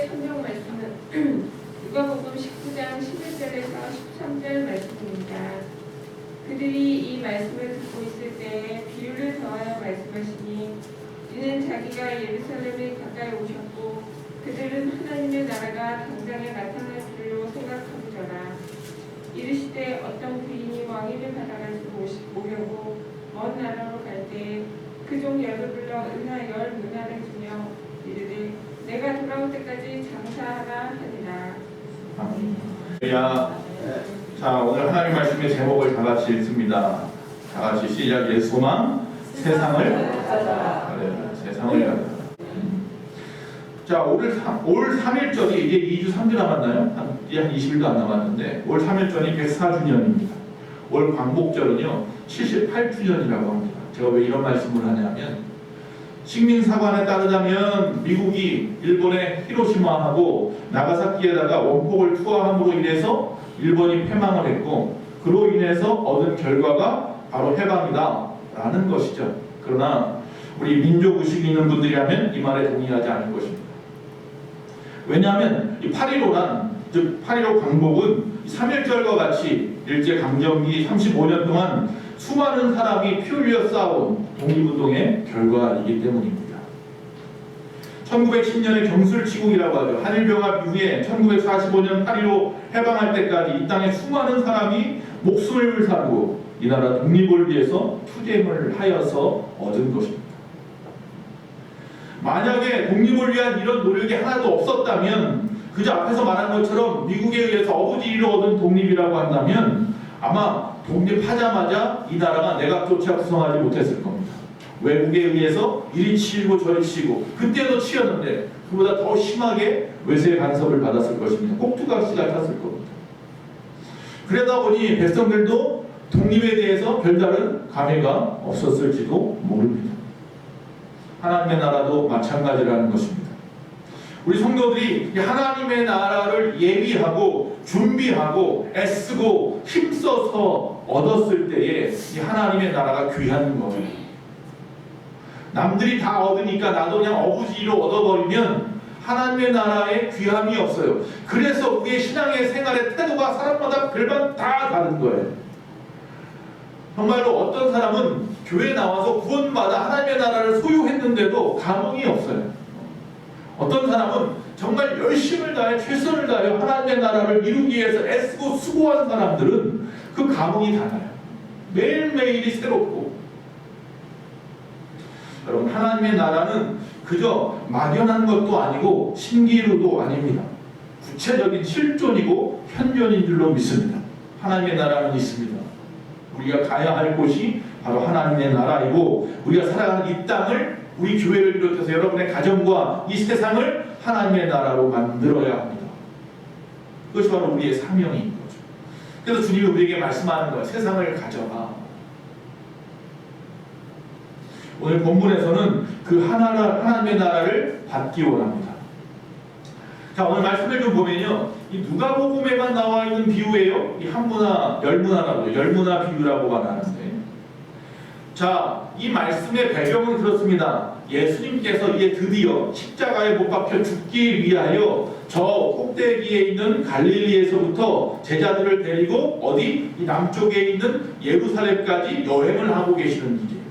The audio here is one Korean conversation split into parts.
오늘의 성경 말씀은 누가복음 19장 11절에서 13절 말씀입니다. 그들이 이 말씀을 듣고 있을 때에 비유를 더하여 말씀하시니 이는 자기가 예루살렘에 가까이 오셨고 그들은 하나님의 나라가 당장에 나타날 줄로 생각하더라. 이르시되 어떤 부인이 왕위를 받아가지고 오려고 먼 나라로 갈 때에 그 종 열을 불러 은하 10문화를 주며 이르되 내가 돌아올 때까지 장사하라 하니라. 아멘. 자, 오늘 하나님 말씀의 제목을 다 같이 읽습니다. 다 같이 시작. 예수 소망 세상을 가져라. 세상을 가져라. 자, 올 3일절이 이제 2주 3주 남았나요? 이제 한 20일도 안 남았는데 올 3일절이 104주년입니다. 올 광복절은요 78주년이라고 합니다. 제가 왜 이런 말씀을 하냐면 식민사관에 따르자면 미국이 일본의 히로시마하고 나가사키에다가 원폭을 투하함으로 인해서 일본이 패망을 했고 그로 인해서 얻은 결과가 바로 해방이다 라는 것이죠. 그러나 우리 민족의식이 있는 분들이라면 이 말에 동의하지 않을 것입니다. 왜냐하면 이 8.15란 즉 8.15 광복은 3.1절과 같이 일제강점기 35년 동안 수많은 사람이 피 흘려 싸운 독립운동의 결과이기 때문입니다. 1910년에 경술치국이라고 하죠. 한일병합 이후에 1945년 8.15 해방할 때까지 이 땅에 수많은 사람이 목숨을 살고 이 나라 독립을 위해서 투쟁을 하여서 얻은 것입니다. 만약에 독립을 위한 이런 노력이 하나도 없었다면 그저 앞에서 말한 것처럼 미국에 의해서 어부지리로 얻은 독립이라고 한다면 아마 독립하자마자 이 나라가 내각조차 구성하지 못했을 겁니다. 외국에 의해서 이리 치이고 저리 치이고 그때도 치였는데 그보다 더 심하게 외세의 간섭을 받았을 것입니다. 꼭두각시 같았을 겁니다. 그러다 보니 백성들도 독립에 대해서 별다른 감회가 없었을지도 모릅니다. 하나님의 나라도 마찬가지라는 것입니다. 우리 성도들이 하나님의 나라를 예비하고 준비하고 애쓰고 힘써서 얻었을 때에 이 하나님의 나라가 귀한 거예요. 남들이 다 얻으니까 나도 그냥 어부지리로 얻어버리면 하나님의 나라에 귀함이 없어요. 그래서 우리의 신앙의 생활의 태도가 사람마다 별반 다 다른 거예요. 정말로 어떤 사람은 교회에 나와서 구원받아 하나님의 나라를 소유했는데도 감흥이 없어요. 어떤 사람은 정말 열심을 다해 최선을 다해 하나님의 나라를 이루기 위해서 애쓰고 수고한 사람들은 그 감흥이 달라요. 매일매일이 새롭고. 여러분, 하나님의 나라는 그저 막연한 것도 아니고 신기루도 아닙니다. 구체적인 실존이고 현존인 줄로 믿습니다. 하나님의 나라는 있습니다. 우리가 가야 할 곳이 바로 하나님의 나라이고 우리가 살아가는 이 땅을 우리 교회를 비롯해서 여러분의 가정과 이 세상을 하나님의 나라로 만들어야 합니다. 그것이 바로 우리의 사명인 거죠. 그래서 주님이 우리에게 말씀하는 거예요. 세상을 가져가. 오늘 본문에서는 그 하나님의 나라를 받기 원합니다. 자, 오늘 말씀을 좀 보면요. 이 누가복음에만 나와 있는 비유예요. 이 한문화, 열문화라고 열문화 비유라고 말하는데. 자, 이 말씀의 배경은 그렇습니다. 예수님께서 이제 드디어 십자가에 못 박혀 죽기 위하여 저 꼭대기에 있는 갈릴리에서부터 제자들을 데리고 어디 이 남쪽에 있는 예루살렘까지 여행을 하고 계시는 길이에요.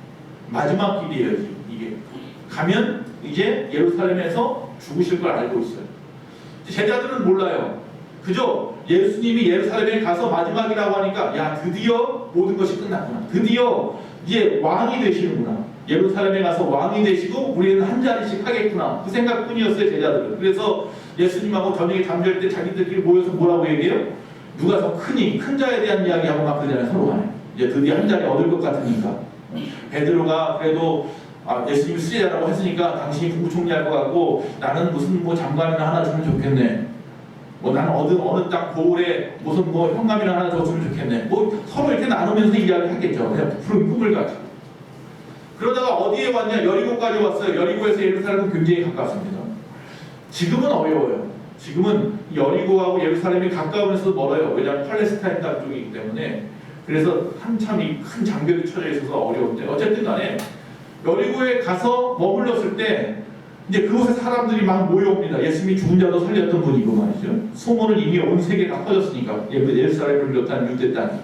마지막 길이에요. 이게 가면 이제 예루살렘에서 죽으실 걸 알고 있어요. 제자들은 몰라요. 그저 예수님이 예루살렘에 가서 마지막이라고 하니까 야, 드디어 모든 것이 끝났구나. 드디어 이제 왕이 되시는구나. 예루살렘에 가서 왕이 되시고 우리는 한 자리씩 하겠구나. 그 생각뿐이었어요, 제자들은. 그래서 예수님하고 저녁에 잠잘 때 자기들끼리 모여서 뭐라고 얘기해요? 누가 더 크니? 큰 자에 대한 이야기하고 막 그러잖아요, 서로 간에. 이제 드디어 한 자리 얻을 것 같으니까. 베드로가 그래도 예수님이 수제자라고 했으니까 당신이 국무총리할 것 같고 나는 무슨 뭐 장관이나 하나 주면 좋겠네. 뭐 나는 어느 땅 고을에 무슨 뭐 현감이나 하나 줬으면 좋겠네. 뭐 서로 이렇게 나누면서 이야기하겠죠. 그냥 푸른 꿈을 가지고. 그러다가 어디에 왔냐? 여리고까지 왔어요. 여리고에서 예루살렘은 굉장히 가깝습니다. 지금은 어려워요. 지금은 여리고하고 예루살렘이 가까우면서도 멀어요. 왜냐하면 팔레스타인 땅 쪽이기 때문에. 그래서 한참 이 큰 장벽이 쳐져 있어서 어려운데 어쨌든 간에 여리고에 가서 머물렀을 때 이제 그곳에 사람들이 막 모여옵니다. 예수님이 죽은 자도 살렸던 분이고 말이죠. 소문은 이미 온 세계에 다 퍼졌으니까 예루살렘을 비롯한 유대 땅이.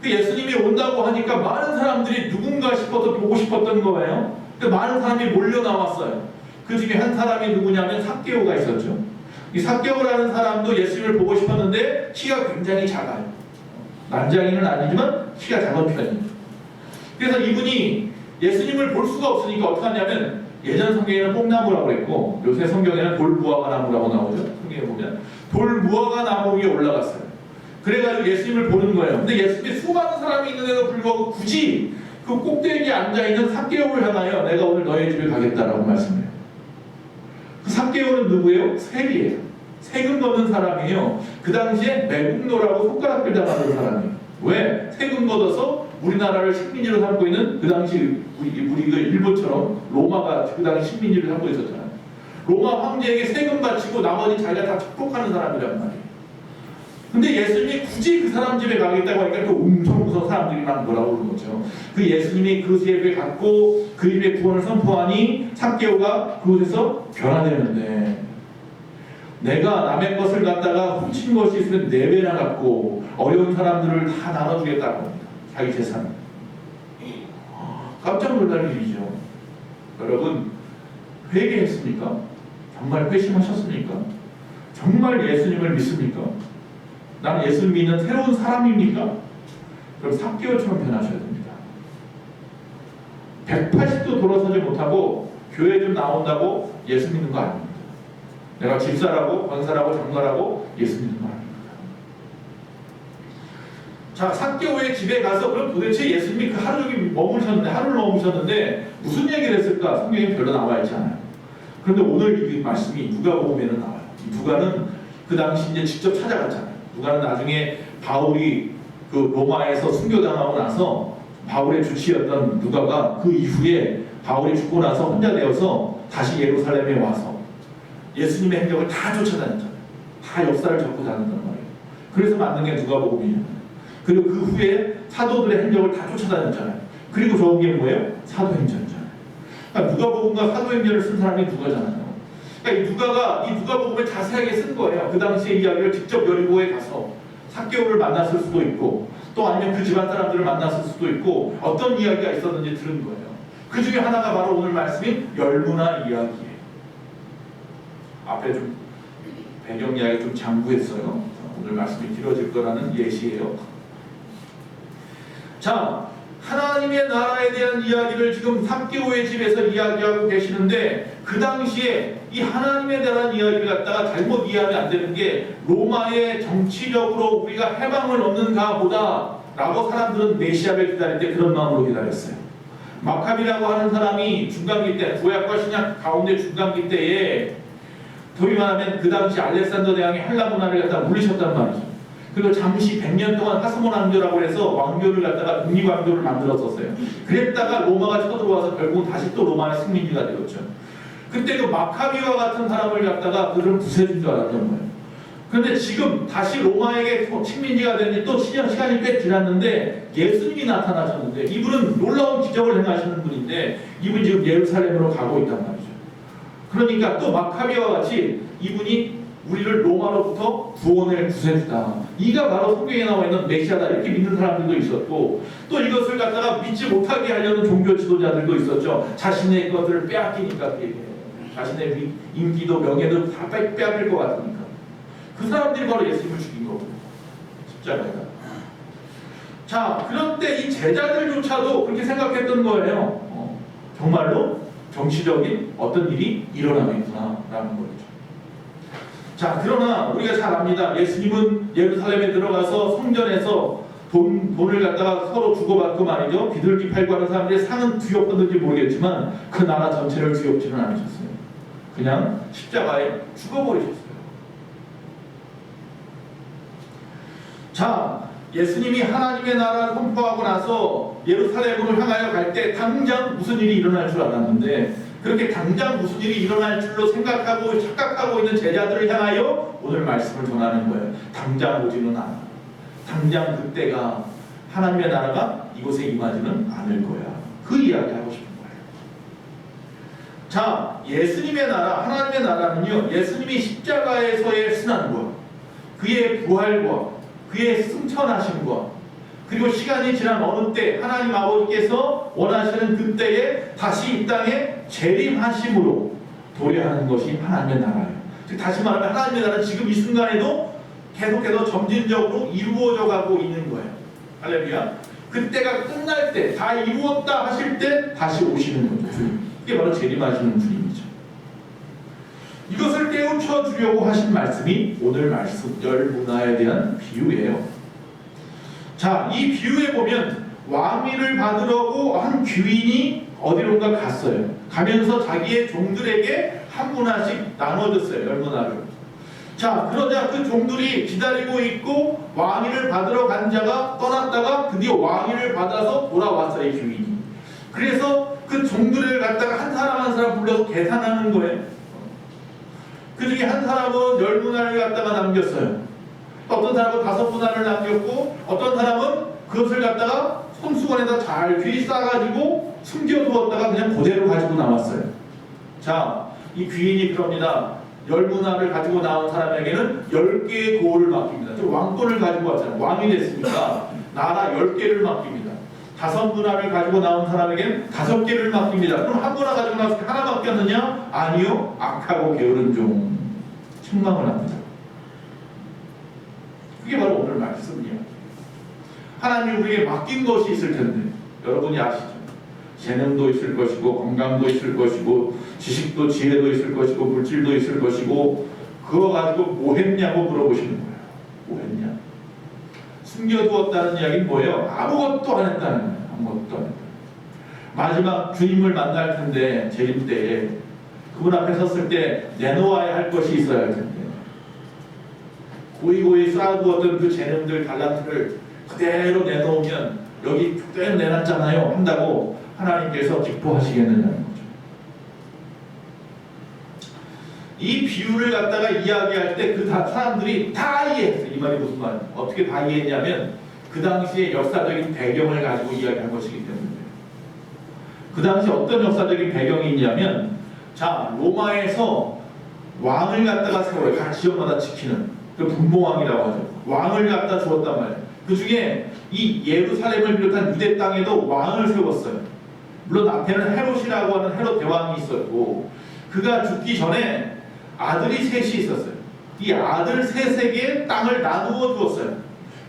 그 예수님이 온다고 하니까 많은 사람들이 누군가 싶어서 보고 싶었던 거예요. 그 많은 사람이 몰려 나왔어요. 그 중에 한 사람이 누구냐면 삭개오가 있었죠. 이 삭개오라는 사람도 예수님을 보고 싶었는데 키가 굉장히 작아요. 난장이는 아니지만 키가 작은 편이에요. 그래서 이분이 예수님을 볼 수가 없으니까 어떻게 하냐면 예전 성경에는 뽕나무라고 했고 요새 성경에는 돌무화과 나무라고 나오죠. 성경에 보면 돌무화과 나무 위에 올라갔어요. 그래가지고 예수님을 보는 거예요. 근데 예수님이 수많은 사람이 있는데도 불구하고 굳이 그 꼭대기에 앉아있는 삭개오를 향하여 내가 오늘 너의 집에 가겠다라고 말씀해요. 그 삭개오는 누구예요? 세리예요. 세금 걷는 사람이에요. 그 당시에 매국노라고 손가락질 당하는 사람이에요. 왜? 세금 걷어서 우리나라를 식민지로 삼고 있는 그 당시 우리 그 일본처럼 로마가 그 당시 식민지를 삼고 있었잖아요. 로마 황제에게 세금 바치고 나머지 자기가 다 축복하는 사람이란 말이에요. 근데 예수님이 굳이 그 사람 집에 가겠다고 하니까 그 um성무성 사람들이 막 뭐라고 그러는 거죠. 그 예수님이 그 집에 갔고 그 집에 구원을 선포하니 삭개오가 그곳에서 변화되는데 내가 남의 것을 갖다가 훔친 것이 있으면 4배나 갖고 어려운 사람들을 다 나눠주겠다고 합니다. 자기 재산. 깜짝 놀랄 일이죠. 여러분 회개했습니까? 정말 회심하셨습니까? 정말 예수님을 믿습니까? 나는 예수를 믿는 새로운 사람입니까? 그럼 삭개오처럼 변하셔야 됩니다. 180도 돌아서지 못하고 교회 좀 나온다고 예수 믿는 거 아닙니다. 내가 집사라고 권사라고 장로라고 예수 믿는 거 아닙니다. 자, 삭개오의 집에 가서 그럼 도대체 예수님이 그 하루 종일 하루를 머무셨는데 무슨 얘기를 했을까? 성경에 별로 나와 있지 않아요. 그런데 오늘 이 말씀이 누가복음에는 나와요. 누가는 그 당시 이제 직접 찾아갔잖아요. 누가는 나중에 바울이 그 로마에서 순교당하고 나서 바울의 주치였던 누가가 그 이후에 바울이 죽고 나서 혼자 되어서 다시 예루살렘에 와서 예수님의 행적을 다 쫓아다녔잖아요. 다 역사를 적고 다녔단 말이에요. 그래서 만든 게 누가복음이에요. 그리고 그 후에 사도들의 행적을 다 쫓아다녔잖아요. 그리고 적은 게 뭐예요? 사도행전이잖아요. 그러니까 누가복음과 사도행전을 쓴 사람이 누가잖아요. 그러니까 이 누가가 이 누가복음을 자세하게 쓴 거예요. 그 당시의 이야기를 직접 여리고에 가서 삭개오를 만났을 수도 있고 또 아니면 그 집안 사람들을 만났을 수도 있고 어떤 이야기가 있었는지 들은 거예요. 그 중에 하나가 바로 오늘 말씀인 열무나 이야기예요. 앞에 좀 배경 이야기 좀 장구했어요. 오늘 말씀이 길어질 거라는 예시예요. 자, 하나님의 나라에 대한 이야기를 지금 삭개오의 집에서 이야기하고 계시는데 그 당시에 이 하나님에 대한 이야기를 갖다가 잘못 이해하면 안 되는 게 로마의 정치력으로 우리가 해방을 얻는가 보다 라고 사람들은 메시아를 기다릴 때 그런 마음으로 기다렸어요. 마카비라고 하는 사람이 중간기 때 구약과 신약 가운데 중간기 때에 소위 말하면 그 당시 알렉산더 대왕이 헬라 문화를 갖다 물리쳤단 말이죠. 그리고 잠시 100년 동안 하스몬 왕조라고 해서 왕조를 갖다가 독립왕조를 만들었었어요. 그랬다가 로마가 쳐들어와서 결국은 다시 또 로마의 식민지가 되었죠. 그때 그 마카비와 같은 사람을 갖다가 그들은 구세주인 줄 알았던 거예요. 그런데 지금 다시 로마에게 식민지가 된 지 또 시간이 꽤 지났는데 예수님이 나타나셨는데 이분은 놀라운 기적을 행하시는 분인데 이분이 지금 예루살렘으로 가고 있단 말이죠. 그러니까 또 마카비와 같이 이분이 우리를 로마로부터 구원할 구세주다. 이가 바로 성경에 나와 있는 메시아다. 이렇게 믿는 사람들도 있었고 또 이것을 갖다가 믿지 못하게 하려는 종교 지도자들도 있었죠. 자신의 것들을 빼앗기니까 자신의 인기도 명예도 다 빼앗길 것 같으니까. 그 사람들이 바로 예수님을 죽인 거고 십자가에다. 자, 그런 때 이 제자들조차도 그렇게 생각했던 거예요. 정말로 정치적인 어떤 일이 일어나겠구나 라는 거죠. 자, 그러나 우리가 잘 압니다. 예수님은 예루살렘에 들어가서 성전에서 돈을 갖다가 서로 주고받고 말이죠. 비둘기 팔고 하는 사람들의 상은 두렵었는지 모르겠지만 그 나라 전체를 두렵지는 않으셨어요. 그냥 십자가에 죽어버리셨어요. 자, 예수님이 하나님의 나라를 선포하고 나서 예루살렘으로 향하여 갈 때 당장 무슨 일이 일어날 줄 알았는데 그렇게 당장 무슨 일이 일어날 줄로 생각하고 착각하고 있는 제자들을 향하여 오늘 말씀을 전하는 거예요. 당장 오지는 않아. 당장 그때가 하나님의 나라가 이곳에 임하지는 않을 거야. 그 이야기하고 싶은 거예요. 자, 예수님의 나라, 하나님의 나라는요, 예수님이 십자가에서의 순환과 그의 부활과 그의 승천하심과 그리고 시간이 지난 어느 때 하나님 아버지께서 원하시는 그때에 다시 이 땅에 재림하심으로 도래하는 것이 하나님의 나라예요. 즉 다시 말하면 하나님의 나라는 지금 이 순간에도 계속해서 점진적으로 이루어져 가고 있는 거예요. 할렐루야. 그때가 끝날 때 다 이루었다 하실 때 다시 오시는 거죠. 주님. 그게 바로 재림하시는 주님이죠. 이것을 깨우쳐 주려고 하신 말씀이 오늘 말씀 열 문화에 대한 비유예요. 자, 이 비유에 보면 왕위를 받으려고 한 귀인이 어디론가 갔어요. 가면서 자기의 종들에게 한 문화씩 나눠줬어요. 열 문화를. 자, 그러자 그 종들이 기다리고 있고 왕위를 받으러 간 자가 떠났다가 드디어 왕위를 받아서 돌아왔어요. 이 귀인이. 그래서 그 종들을 갖다가 한 사람 한 사람 불러서 계산하는 거예요. 그 중에 한 사람은 열 문화를 갖다가 남겼어요. 어떤 사람은 5문화를 남겼고 어떤 사람은 그것을 갖다가 손수건에다 잘 귀 싸가지고 숨겨두었다가 그냥 그대로 가지고 나왔어요. 자, 이 귀인이 그럽니다. 10문화를 가지고 나온 사람에게는 10개의 고을을 맡깁니다. 즉 왕권을 가지고 왔잖아요. 왕이 됐으니까 나라 10개를 맡깁니다. 5문화를 가지고 나온 사람에게는 5개를 맡깁니다. 그럼 한 문화 가지고 나와서 하나 맡겼느냐? 아니요. 악하고 게으른 종. 책망을 합니다. 그게 바로 오늘 말씀이에요. 하나님이 우리에게 맡긴 것이 있을 텐데 여러분이 아시죠? 재능도 있을 것이고 건강도 있을 것이고 지식도 지혜도 있을 것이고 물질도 있을 것이고 그거 가지고 뭐 했냐고 물어보시는 거예요. 뭐 했냐? 숨겨두었다는 이야기는 뭐예요? 아무것도 안 했다는 거예요. 아무것도 안 했다. 마지막 주님을 만날 텐데 재림 때에 그분 앞에 섰을 때 내놓아야 할 것이 있어야 할 텐데 고이고이 쌓아두었던 그 재능들 달란트를 그대로 내놓으면 여기 그대로 내놨잖아요 한다고 하나님께서 기뻐하시겠느냐는 거죠. 이 비유를 갖다가 이야기할 때 그 사람들이 다 이해했어요. 이 말이 무슨 말이에요? 어떻게 다 이해했냐면 그 당시의 역사적인 배경을 가지고 이야기한 것이기 때문에 그 당시 어떤 역사적인 배경이 있냐면 자, 로마에서 왕을 갖다가 세워요. 각 지역마다 지키는 그 분봉왕이라고 하죠. 왕을 갖다 주었단 말이에요. 그 중에 이 예루살렘을 비롯한 유대 땅에도 왕을 세웠어요. 물론 앞에는 헤롯이라고 하는 헤롯 대왕이 있었고 그가 죽기 전에 아들이 셋이 있었어요. 이 아들 셋에게 땅을 나누어 주었어요.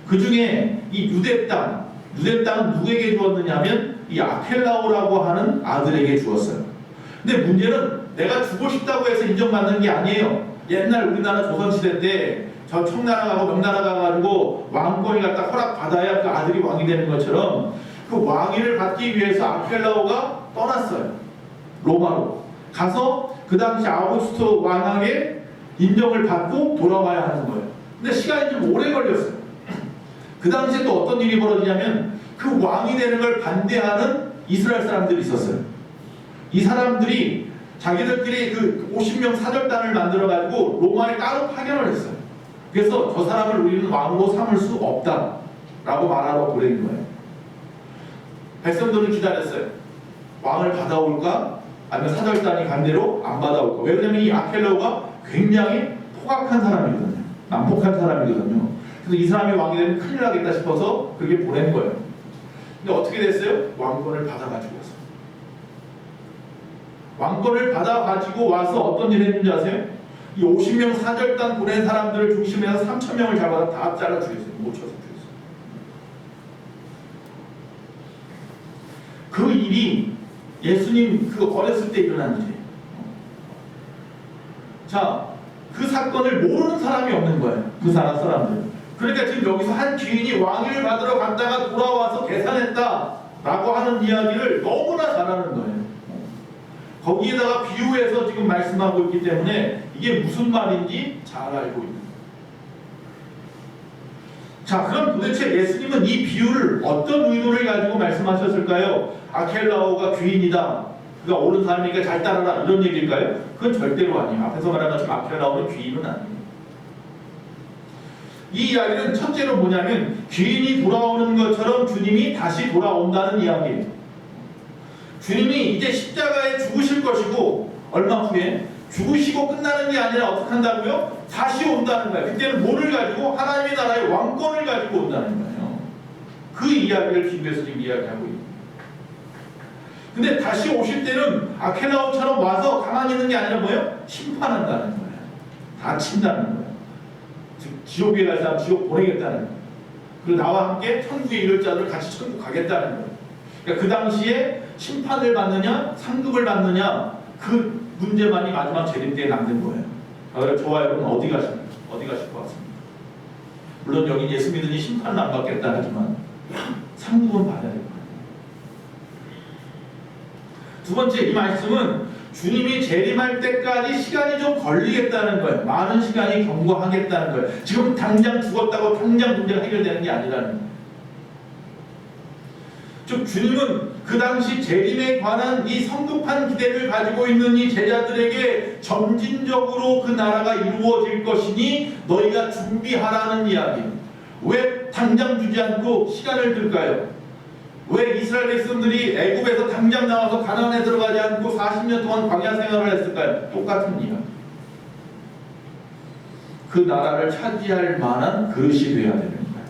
그 중에 이 유대 땅은 누구에게 주었느냐 하면 이 아켈라오라고 하는 아들에게 주었어요. 근데 문제는 내가 주고 싶다고 해서 인정받는 게 아니에요. 옛날 우리나라 조선시대 때 저 청나라 가고 명나라 가가지고 왕권을 갖다 허락받아야 그 아들이 왕이 되는 것처럼 그 왕위를 받기 위해서 아켈라오가 떠났어요. 로마로 가서 그 당시 아우구스토 왕에게 인정을 받고 돌아와야 하는 거예요. 근데 시간이 좀 오래 걸렸어요. 그 당시에 또 어떤 일이 벌어지냐면 그 왕이 되는 걸 반대하는 이스라엘 사람들이 있었어요. 이 사람들이 자기들끼리 그 50명 사절단을 만들어가지고 로마에 따로 파견을 했어요. 그래서 저 사람을 우리는 왕으로 삼을 수 없다라고 말하러 보낸 거예요. 백성들은 기다렸어요. 왕을 받아올까? 아니면 사절단이 반대로 안 받아올까? 왜냐면 이 아켈라오가 굉장히 포악한 사람이거든요. 난폭한 사람이거든요. 그래서 이 사람이 왕이 되면 큰일 나겠다 싶어서 그렇게 보낸 거예요. 근데 어떻게 됐어요? 왕권을 받아가지고 왔어요. 왕권을 받아가지고 와서 어떤 일을 했는지 아세요? 이 50명 사절단 보낸 사람들을 중심해서 3,000명을 잡아서 다 잘라 죽였어요. 못 쳐서 죽였어요. 그 일이 예수님 그 어렸을 때 일어난 일이에요. 자, 그 사건을 모르는 사람이 없는 거예요. 그 사람들. 그러니까 지금 여기서 한 귀인이 왕위를 받으러 갔다가 돌아와서 계산했다라고 하는 이야기를 너무나 잘하는 거예요. 거기에다가 비유해서 지금 말씀하고 있기 때문에 이게 무슨 말인지 잘 알고 있는 거예요. 자, 그럼 도대체 예수님은 이 비유를 어떤 의도를 가지고 말씀하셨을까요? 아켈라오가 귀인이다. 그가 옳은 사람이니까 잘 따라라. 이런 얘기일까요? 그건 절대로 아니에요. 앞에서 말한 것처럼 아켈라오는 귀인은 아니에요. 이 이야기는 첫째로 뭐냐면 귀인이 돌아오는 것처럼 주님이 다시 돌아온다는 이야기예요. 주님이 이제 십자가에 죽으실 것이고 얼마 후에 죽으시고 끝나는 게 아니라 어떻게 한다고요? 다시 온다는 거예요. 그때는 뭐를 가지고? 하나님의 나라의 왕권을 가지고 온다는 거예요. 그 이야기를 비유해서 지금 이야기하고 있는 거예요. 근데 다시 오실 때는 아케나오처럼 와서 가만히 있는 게 아니라 뭐예요? 심판한다는 거예요. 다친다는 거예요. 즉 지옥에 갈 사람 지옥 보내겠다는 거예요. 그리고 나와 함께 천국에 이를 자들을 같이 천국 가겠다는 거예요. 그러니까 그 당시에 심판을 받느냐 상급을 받느냐 그 문제만이 마지막 재림 때에 남는 거예요. 그래서 저와 여러분 어디 가실 것 같습니다. 물론 여기 예수 믿으니 심판은 안 받겠다 하지만 상급은 받아야 될 거예요. 두 번째, 이 말씀은 주님이 재림할 때까지 시간이 좀 걸리겠다는 거예요. 많은 시간이 경과하겠다는 거예요. 지금 당장 죽었다고 당장 문제가 해결되는 게 아니라는 거예요. 즉 주님은 그 당시 재림에 관한 이 성급한 기대를 가지고 있는 이 제자들에게 점진적으로 그 나라가 이루어질 것이니 너희가 준비하라는 이야기예요. 왜 당장 주지 않고 시간을 둘까요? 왜 이스라엘 백성들이 애굽에서 당장 나와서 가나안에 들어가지 않고 40년 동안 광야 생활을 했을까요? 똑같은 이유. 그 나라를 차지할 만한 그릇이 되어야 되는 거예요.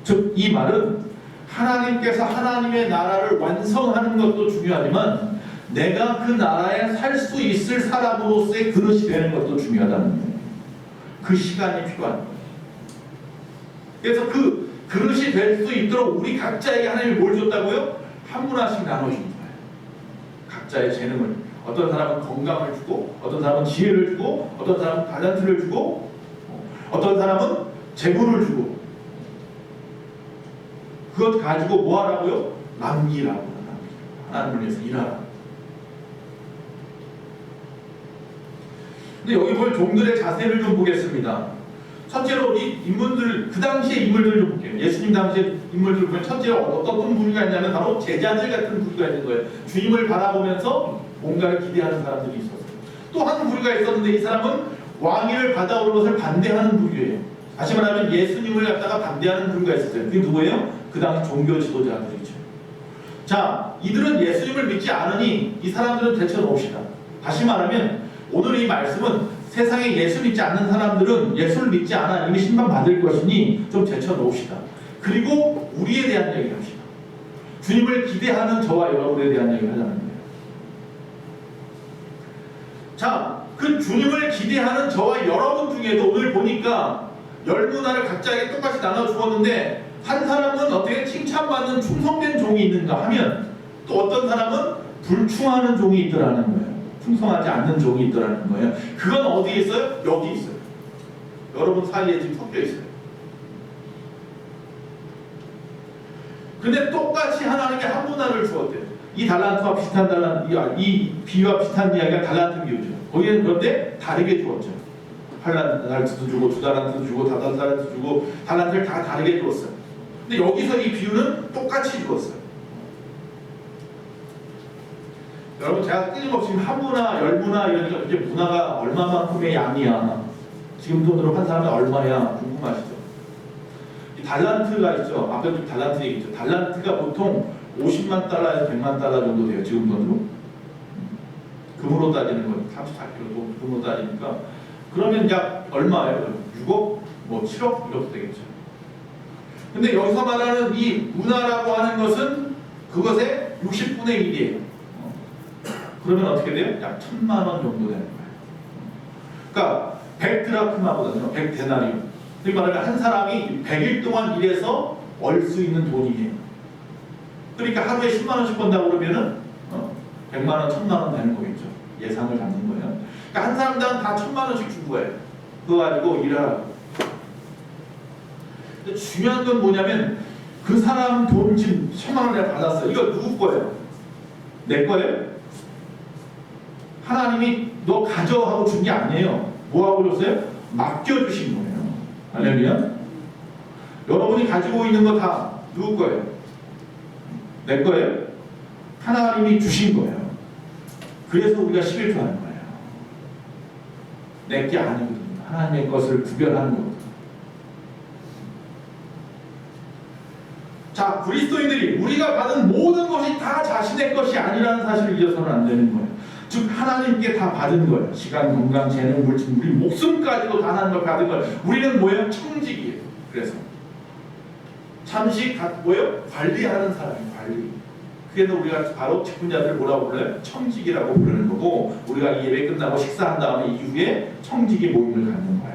즉 이 말은 하나님께서 하나님의 나라를 완성하는 것도 중요하지만 내가 그 나라에 살 수 있을 사람으로서의 그릇이 되는 것도 중요하다는 거예요. 그 시간이 필요한 거예요. 그래서 그 그릇이 될 수 있도록 우리 각자에게 하나님이 뭘 줬다고요? 한 문화씩 나눠준 거예요. 각자의 재능을. 어떤 사람은 건강을 주고, 어떤 사람은 지혜를 주고, 어떤 사람은 달란트를 주고, 어떤 사람은 재물을 주고. 그것 가지고 뭐 하라고요? 남기라고. 하나님을 위해서 일하라. 근데 여기 보면 종들의 자세를 좀 보겠습니다. 첫째로 이 인물들, 그 당시의 인물들을 좀 볼게요. 예수님 당시의 인물들을 보면 첫째로 어떤 부류가 있냐면 바로 제자들 같은 부류가 있는 거예요. 주님을 바라보면서 뭔가를 기대하는 사람들이 있었어요. 또 한 부류가 있었는데 이 사람은 왕위를 받아오는 것을 반대하는 부류예요. 다시 말하면 예수님을 갖다가 반대하는 부류가 있었어요. 그게 누구예요? 그 당시 종교 지도자들이죠. 자, 이들은 예수님을 믿지 않으니 이 사람들은 제쳐놓읍시다. 다시 말하면 오늘 이 말씀은 세상에 예수 믿지 않는 사람들은 예수를 믿지 않아 이미 심판받을 것이니 좀 제쳐놓읍시다. 그리고 우리에 대한 얘기를 합시다. 주님을 기대하는 저와 여러분에 대한 얘기를 하자는 거예요. 자, 그 주님을 기대하는 저와 여러분 중에도 오늘 보니까 10문화를 각자에게 똑같이 나눠주었는데 한 사람은 어떻게 칭찬받는 충성된 종이 있는가 하면 또 어떤 사람은 불충하는 종이 있더라는 거예요. 충성하지 않는 종이 있더라는 거예요. 그건 어디에 있어요? 여기 있어요. 여러분 사이에 지금 섞여 있어요. 근데 똑같이 하나님께 한 문화를 주었대요. 이 달란트와 비슷한 이 비유와 비슷한 이야기가 달란트 비유죠. 거기는 그런데 다르게 주었죠. 8달란트도 주고 2달란트도 주고 5달란트 주고 달란트를 다 다르게 주었어요. 근데 여기서 이 비유는 똑같이 주었어요. 여러분 제가 끊임없이 한 문화, 10문화 이러니까 이제 문화가 얼마만큼의 양이야. 지금 돈으로 한 사람이 얼마야 궁금하시죠? 이 달란트가 있죠. 아까도 달란트 얘기했죠. 달란트가 보통 50만 달러에서 100만 달러 정도 돼요. 지금 돈으로. 금으로 따지는 건 34kg 금으로 따지니까 그러면 약 얼마예요? 6억? 뭐 7억? 이렇게 되겠죠. 근데 여기서 말하는 이 문화라고 하는 것은 그것의 60분의 1이에요. 그러면 어떻게 돼요? 약 1000만 원 정도 되는 거예요. 그러니까 100드라크마보다는 100데나리온. 그 말하면 한 사람이 100일 동안 일해서 벌 수 있는 돈이에요. 그러니까 하루에 10만 원씩 번다고 그러면은 100만 원, 1000만 원 되는 거겠죠. 예상을 잡는 거예요. 그러니까 한 사람당 다 1000만 원씩 준 거예요. 그거 가지고 일하라고. 근데 중요한 건 뭐냐면 그 사람 돈 지금 1000만 원 내가 받았어요. 이거 누구 거예요? 내 거예요? 하나님이 너 가져 하고 준 게 아니에요. 뭐 하고 줬어요? 맡겨주신 거예요. 할렐루야. 여러분이 가지고 있는 거 다 누구 거예요? 내 거예요? 하나님이 주신 거예요. 그래서 우리가 11조 하는 거예요. 내 게 아니거든요. 하나님의 것을 구별하는 거거든요. 자, 그리스도인들이 우리가 받은 모든 것이 다 자신의 것이 아니라는 사실을 잊어서는 안 되는 거예요. 즉 하나님께 다 받은 거예요. 시간, 건강, 재능, 물질, 우리 목숨까지도 다 하나님을 받은 거예요. 우리는 뭐예요? 청직이에요. 그래서 잠시 뭐예요? 관리하는 사람이에요. 관리. 그래서 우리가 바로 직분자들을 뭐라고 불러요? 청직이라고 부르는 거고, 우리가 이 예배 끝나고 식사한 다음에 이후에 청직이 모임을 갖는 거예요.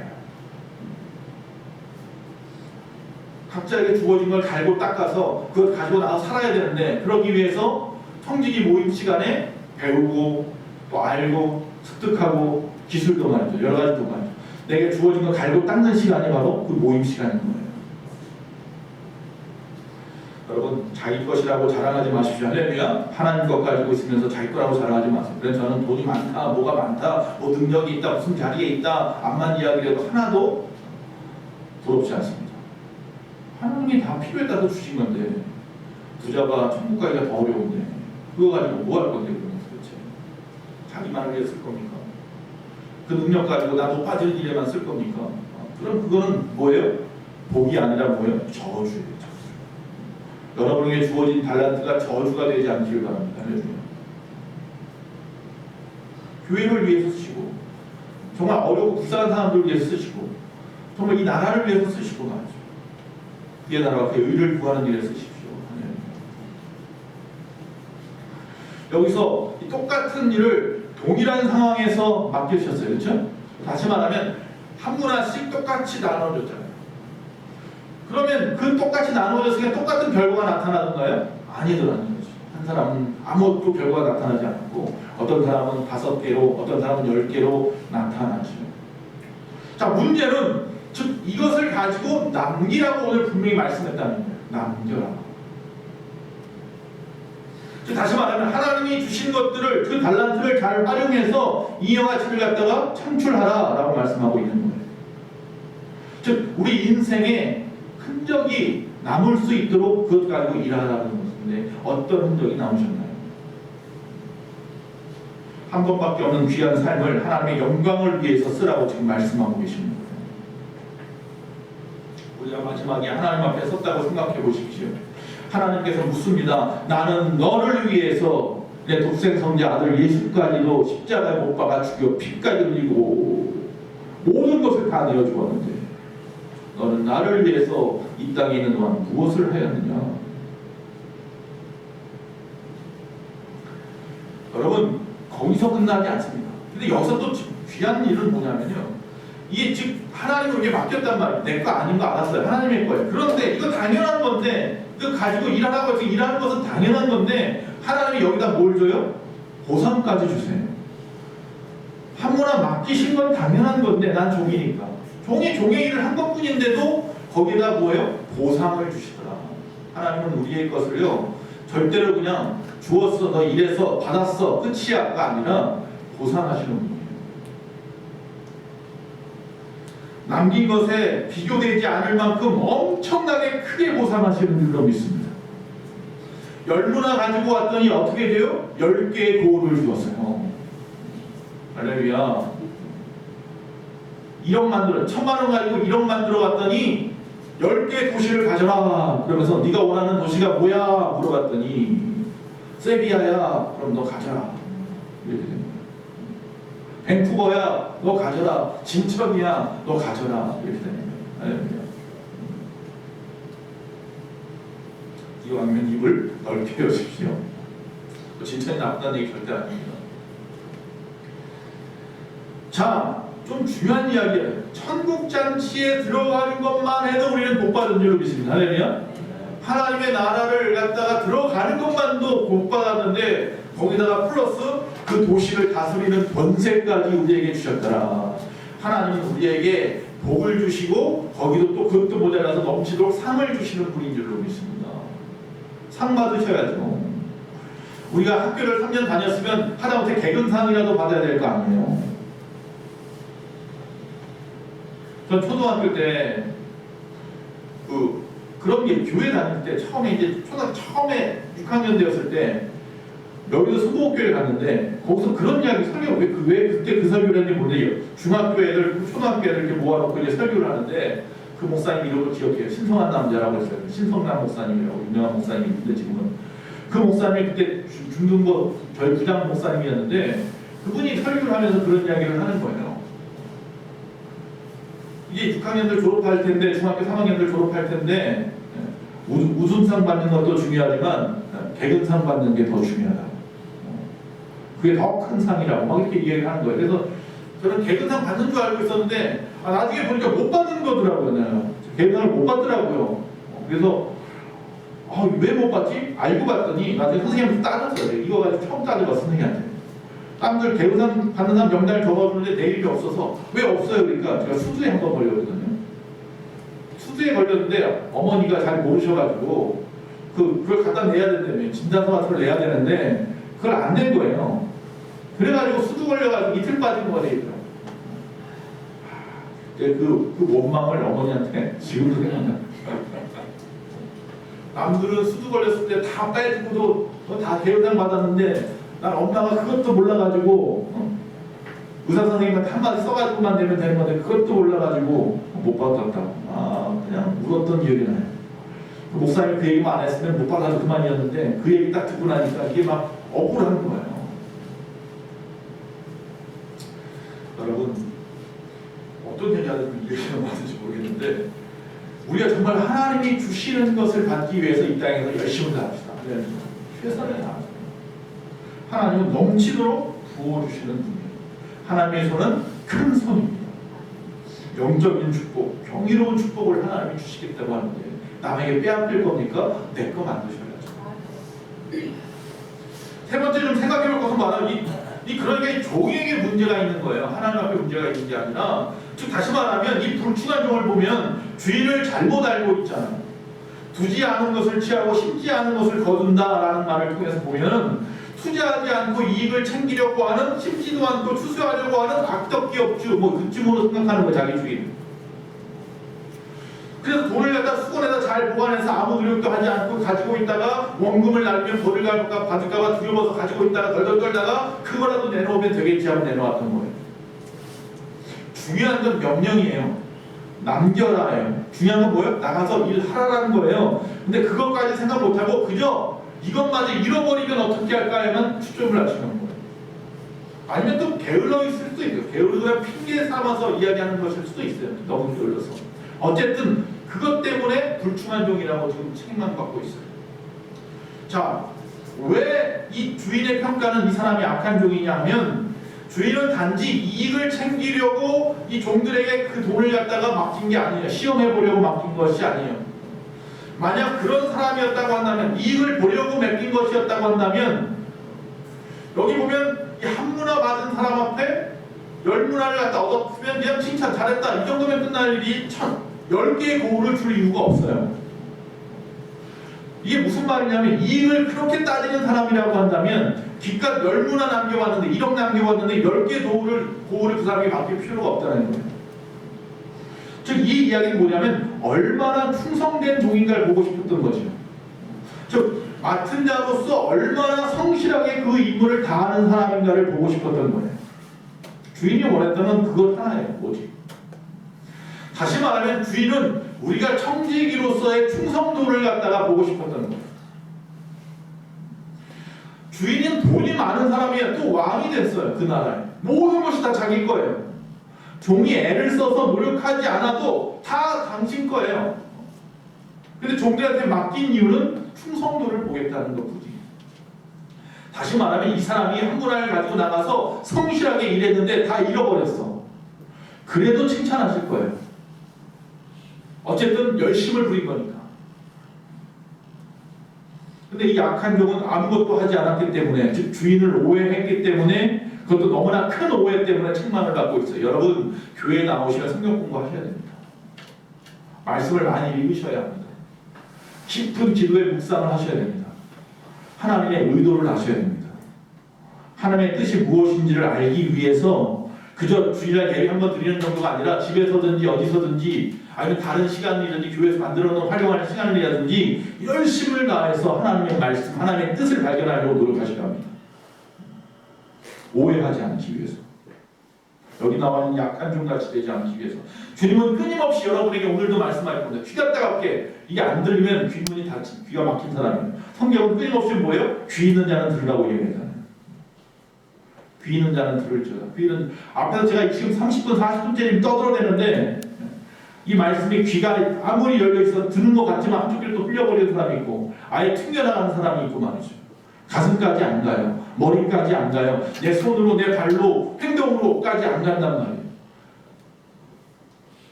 각자에게 주어진 걸 갈고 닦아서 그걸 가지고 나서 살아야 되는데, 그러기 위해서 청직이 모임 시간에 배우고 또 알고 습득하고 기술도 말이죠. 여러 가지도 말이죠. 내게 주어진 걸 갈고 닦는 시간이 바로 그 모임 시간인 거예요. 여러분, 자기 것이라고 자랑하지 마십시오. 할렐루야. 하나님 것 가지고 있으면서 자기 거라고 자랑하지 마세요. 그래서 저는 돈이 많다, 뭐가 많다, 뭐 능력이 있다, 무슨 자리에 있다, 암만 이야기해도 하나도 부럽지 않습니다. 하나님이 다 필요에 따라 주신 건데, 부자가 천국 가기가 더 어려운데 그거 가지고 뭐 할 건데 그러면 도대체? 자기만을 위해 쓸 겁니까? 그 능력 가지고 나 높아지는 일에만 쓸 겁니까? 그럼 그거는 뭐예요? 복이 아니라 뭐예요? 저주예요. 저주. 여러분에게 주어진 달란트가 저주가 되지 않기를 바랍니다. 교회를 위해서 쓰시고, 정말 어렵고 불쌍한 사람들을 위해서 쓰시고, 정말 이 나라를 위해서 쓰시고 말이죠. 그의 나라와 그의 의를 구하는 일에 쓰십시오. 여기서 이 똑같은 일을 동일한 상황에서 맡겨주셨어요. 그렇죠? 다시 말하면 한 문화씩 똑같이 나눠줬잖아요. 그러면 그 똑같이 나눠졌으니까 똑같은 결과가 나타나던가요? 아니더라는 거죠. 한 사람은 아무것도 결과가 나타나지 않고, 어떤 사람은 5개로, 어떤 사람은 10개로 나타나죠. 자, 문제는 즉 이것을 가지고 남기라고 오늘 분명히 말씀했다는 거예요. 남겨라. 다시 말하면 하나님이 주신 것들을, 그 달란트를 잘 활용해서 이와 가치를 갖다가 창출하라라고 말씀하고 있는 거예요. 즉 우리 인생에 흔적이 남을 수 있도록 그것 가지고 일하라는 것인데, 어떤 흔적이 남으셨나요? 한 번밖에 없는 귀한 삶을 하나님의 영광을 위해서 쓰라고 지금 말씀하고 계십니다. 우리가 마지막에 하나님 앞에 섰다고 생각해 보십시오. 하나님께서 묻습니다. 나는 너를 위해서 내 독생 성자 아들 예수까지도 십자가에 못 박아 죽여 피까지 흘리고 모든 것을 다 내어주었는데, 너는 나를 위해서 이 땅에 있는 동안 무엇을 하였느냐? 여러분, 거기서 끝나지 않습니다. 근데 여기서 또 귀한 일은 뭐냐면요, 이게 즉 하나님을 위해 맡겼단 말이에요. 내 거 아닌 거 알았어요. 하나님의 거예요. 그런데 이거 당연한 건데, 이거 가지고 일하라고 해서 일하는 것은 당연한 건데, 하나님이 여기다 뭘 줘요? 보상까지 주세요. 한문화 맡기신 건 당연한 건데, 난 종이니까. 종이 종의 일을 한 것뿐인데도 거기다 뭐예요? 보상을 주시더라. 하나님은 우리의 것을요, 절대로 그냥 주었어, 너 일해서 받았어, 끝이야가 아니라 보상하시는 분이에요. 남긴 것에 비교되지 않을 만큼 엄청나게 크게 보상하시는 줄로 믿습니다. 10문화 가지고 왔더니 어떻게 돼요? 10개의 고을을 주었어요. 할렐루야. 1억 만들어, 1000만원 가지고 1억 만들어 왔더니 10개의 도시를 가져라. 그러면서 네가 원하는 도시가 뭐야? 물어봤더니 세비야야. 그럼 너 가져라. 이렇게 됩니다. 밴쿠버야, 너 가져라. 진천이야, 너 가져라. 이렇게 됩니다. 할렐루야. 이왕이면 입을 넓게 여십시오. 진천이 나쁘다는 얘기 절대 아닙니다. 자, 좀 중요한 이야기예요. 천국잔치에 들어가는 것만 해도 우리는 복받은 줄로 믿습니다. 할렐루야. 하나님의 나라를 갖다가 들어가는 것만도 복받았는데, 거기다가 플러스 그 도시를 다스리는 권세까지 우리에게 주셨더라. 하나님은 우리에게 복을 주시고, 거기도 또 그것도 모자라서 넘치도록 상을 주시는 분인 줄로 믿습니다. 상 받으셔야죠. 우리가 학교를 3년 다녔으면 하다못해 개근상이라도 받아야 될 거 아니에요. 전 초등학교 때 그런 게 교회 다닐 때 처음에 이제 처음에 6학년 되었을 때 여기도 수목교회 갔는데, 거기서 그런 이야기 설교, 왜 그때 그 설교를 했는지 모르겠어요. 중학교 애들, 초등학교 애들 이렇게 모아놓고 이제 설교를 하는데, 그 목사님 이름을 기억해요. 신성한 남자라고 했어요. 신성남 목사님이라고 유명한 목사님이 있는데 지금은 그 목사님이 그때 중등부 저희 부장 목사님이었는데 그분이 설교를 하면서 그런 이야기를 하는 거예요. 이제 6학년들 졸업할 텐데 중학교 3학년들 졸업할 텐데 우수상 받는 것도 중요하지만 개근상 받는 게 더 중요하다. 그게 더 큰 상이라고 막 이렇게 이야기를 하는 거예요. 그래서 저는 개근상 받는 줄 알고 있었는데 나중에 보니까 못 받는 거더라고요. 개근상을 못 받더라고요. 그래서 왜 못 받지? 알고 봤더니 나중에 선생님한테 따졌어요. 이거 가지고 처음 따져봤어 선생님한테. 남들 개근상 받는 사람 명단을 적어주는데 내 이름이 없어서 왜 없어요? 그러니까 제가 수두에 한번 걸렸거든요. 수두에 걸렸는데 어머니가 잘 모르셔가지고 그걸 갖다 내야 된다며 진단서 같은 걸 내야 되는데 그걸 안 낸 거예요. 그래가지고 수두 걸려가지고 이틀 빠진 거가 되더라고요. 그 원망을 어머니한테 지금도 생각나. 남들은 수두 걸렸을 때 다 빼주고도 다 개운상 받았는데 난 엄마가 그것도 몰라가지고 의사 선생님한테 한마디 써가지고만 내면 되는 건데 그것도 몰라가지고 못 받았다. 그냥 울었던 기억이 나요. 그 목사님이 그 얘기만 안 했으면 못 받아서 그만이었는데 그 얘기 딱 듣고 나니까 이게 막 억울한 거예요. 여러분 어떤 여자들 이해가 맞는지 모르겠는데 우리가 정말 하나님이 주시는 것을 받기 위해서 이 땅에서 열심히 다합시다. 최선을 다합시다. 하나님은 넘치도록 부어주시는 분이에요. 하나님의 손은 큰 손입니다. 영적인 축복, 경이로운 축복을 하나님이 주시겠다고 하는데 남에게 빼앗길 겁니까? 내 거 만드셔야죠. 세 번째 좀 생각해 볼 것은 바로 그러니까 이 종에게 문제가 있는 거예요. 하나님 앞에 문제가 있는 게 아니라 즉 다시 말하면 이 불충한 종을 보면 주인을 잘못 알고 있잖아요. 두지 않은 것을 취하고 심지 않은 것을 거둔다라는 말을 통해서 보면 투자하지 않고 이익을 챙기려고 하는 심지도 않고 추수하려고 하는 악덕 기업주 그쯤으로 생각하는 거 자기 주인. 그래서 돈을 갖다 수건에다 잘 보관해서 아무 노력도 하지 않고 가지고 있다가 원금을 날리면 벌을 받을까봐 두려워서 가지고 있다가 덜덜 떨다가 그거라도 내놓으면 되겠지 하고 내놓았던 거예요. 중요한 건 명령이에요. 남겨라예요. 중요한 건 뭐예요? 나가서 일하라는 거예요. 근데 그것까지 생각 못하고 그저 이것마저 잃어버리면 어떻게 할까에만 초점을 맞추는 거예요. 아니면 또 게을러 있을 수도 있어요. 게을러서 핑계 삼아서 이야기하는 것일 수도 있어요. 너무 게을러서. 어쨌든 그것 때문에 불충한 종이라고 지금 책임만 받고 있어요. 자, 왜 이 주인의 평가는 이 사람이 악한 종이냐 하면 주인은 단지 이익을 챙기려고 이 종들에게 그 돈을 갖다가 맡긴 게 아니에요. 시험해 보려고 맡긴 것이 아니에요. 만약 그런 사람이었다고 한다면 이익을 보려고 맡긴 것이었다고 한다면 여기 보면 이 한 문화 받은 사람 앞에 10문화를 갖다 얻었으면 그냥 칭찬 잘했다 이 정도면 끝날 일이 10개의 고울을 줄 이유가 없어요. 이게 무슨 말이냐면 이익을 그렇게 따지는 사람이라고 한다면 기껏 10문화 남겨왔는데 1억 남겨왔는데 10개 고울을 그 사람이 맡길 필요가 없다는 거예요. 즉 이 이야기는 뭐냐면 얼마나 충성된 종인가를 보고 싶었던 거죠. 즉 맡은 자로서 얼마나 성실하게 그 임무를 다하는 사람인가를 보고 싶었던 거예요. 주인이 원했던 건 그것 하나예요. 뭐지? 다시 말하면 주인은 우리가 청지기로서의 충성도를 갖다가 보고 싶었던 거예요. 주인은 돈이 많은 사람이야. 또 왕이 됐어요. 그 나라에. 모든 것이 다 자기 거예요. 종이 애를 써서 노력하지 않아도 다 당신 거예요. 근데 종들한테 맡긴 이유는 충성도를 보겠다는 것뿐이에요. 다시 말하면 이 사람이 한 문화를 가지고 나가서 성실하게 일했는데 다 잃어버렸어. 그래도 칭찬하실 거예요. 어쨌든 열심을 부린 거니까. 근데 이 악한 종은 아무것도 하지 않았기 때문에, 즉 주인을 오해했기 때문에, 그것도 너무나 큰 오해 때문에 책망을 받고 있어요. 여러분 교회에 나오시면 성경 공부하셔야 됩니다. 말씀을 많이 읽으셔야 합니다. 깊은 기도의 묵상을 하셔야 됩니다. 하나님의 의도를 아셔야 됩니다. 하나님의 뜻이 무엇인지를 알기 위해서 그저 주일날 예배 한번 드리는 정도가 아니라 집에서든지 어디서든지 아니면 다른 시간이든지 교회에서 만들어놓은 활용하는 시간이라든지 열심을 다해서 하나님의 말씀, 하나님의 뜻을 발견하려고 노력하셔야 합니다. 오해하지 않기 위해서. 여기 나와 있는 약한 종같이 되지 않기 위해서 주님은 끊임없이 여러분에게 오늘도 말씀할 겁니다. 귀가 따갑게 이게 안 들리면 귀문이 닫힌 귀가 막힌 사람이에요. 성경은 끊임없이 뭐예요? 귀 있는 자는 들으라고 얘기하잖아요. 귀 있는 자는 들을지어다. 귀는 앞에서 제가 지금 30분 40분째 떠들어대는데 이 말씀에 귀가 아무리 열려있어 듣는 것 같지만 한쪽 귀를 또 흘려버리는 사람이 있고 아예 튕겨나가는 사람이 있고 말이죠. 가슴까지 안 가요. 머리까지 안 가요. 내 손으로 내 발로 행동으로까지 안 간단 말이에요.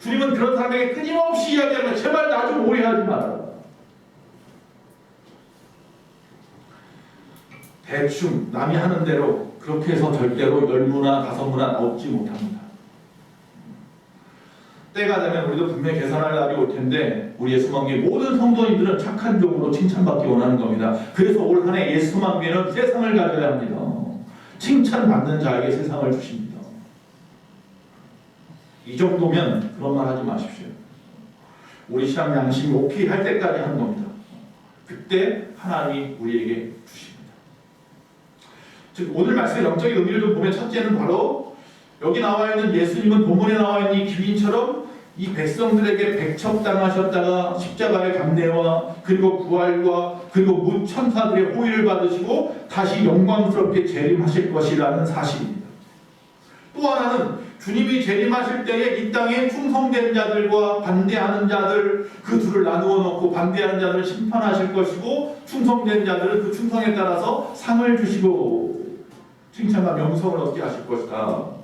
주님은 그런 사람에게 끊임없이 이야기하면 제발 나 좀 오해하지 마라. 대충 남이 하는 대로 그렇게 해서 절대로 10문화 5문화 얻지 못합니다. 때가 되면 우리도 분명히 계산할 날이 올 텐데 우리 예수만교회 모든 성도님들은 착한 종으로 칭찬받기 원하는 겁니다. 그래서 올 한 해 예수만교회는 세상을 가져야 합니다. 칭찬받는 자에게 세상을 주십니다. 이 정도면 그런 말 하지 마십시오. 우리 신앙 양심이 오케이 할 때까지 하는 겁니다. 그때 하나님이 우리에게 주십니다. 즉 오늘 말씀의 영적인 의미를 좀 보면 첫째는 바로 여기 나와 있는 예수님은 본문에 나와 있는 이 귀인처럼 이 백성들에게 배척당하셨다가 십자가의 감내와 그리고 부활과 그리고 무 천사들의 호의를 받으시고 다시 영광스럽게 재림하실 것이라는 사실입니다. 또 하나는 주님이 재림하실 때에 이 땅에 충성된 자들과 반대하는 자들 그 둘을 나누어 놓고 반대하는 자들을 심판하실 것이고 충성된 자들은 그 충성에 따라서 상을 주시고 칭찬과 명성을 얻게 하실 것이다.